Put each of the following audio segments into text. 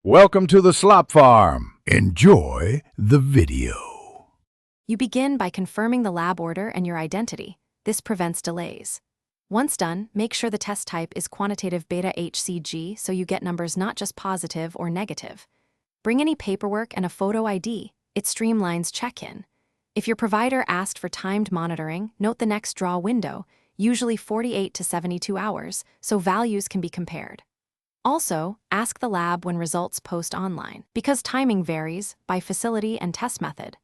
Welcome to the Slop Farm. Enjoy the video. You begin by confirming the lab order and your identity. This prevents delays. Once done, make sure the test type is quantitative beta HCG so you get numbers not just positive or negative. Bring any paperwork and a photo ID. It streamlines check-in. If your provider asked for timed monitoring, note the next draw window, usually 48 to 72 hours, so values can be compared. Also, ask the lab when results post online, because timing varies by facility and test method.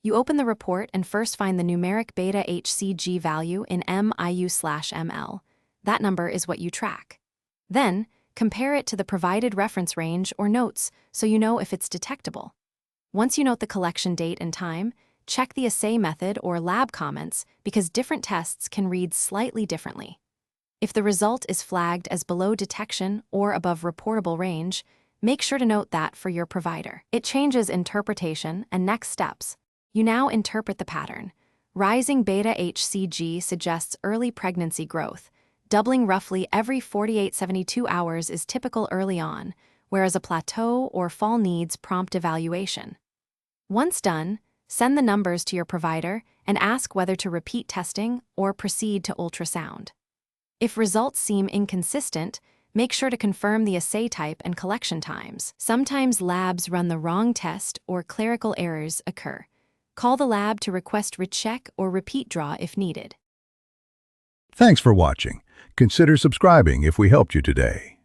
You open the report and first find the numeric beta HCG value in MIU/ml. That number is what you track. Then, compare it to the provided reference range or notes so you know if it's detectable. Once you note the collection date and time, check the assay method or lab comments because different tests can read slightly differently. If the result is flagged as below detection or above reportable range, make sure to note that for your provider. It changes interpretation and next steps. You now interpret the pattern. Rising beta HCG suggests early pregnancy growth. Doubling roughly every 48-72 hours is typical early on, whereas a plateau or fall needs prompt evaluation. Once done, send the numbers to your provider and ask whether to repeat testing or proceed to ultrasound. If results seem inconsistent, make sure to confirm the assay type and collection times. Sometimes labs run the wrong test or clerical errors occur. Call the lab to request recheck or repeat draw if needed. Thanks for watching. Consider subscribing if we helped you today.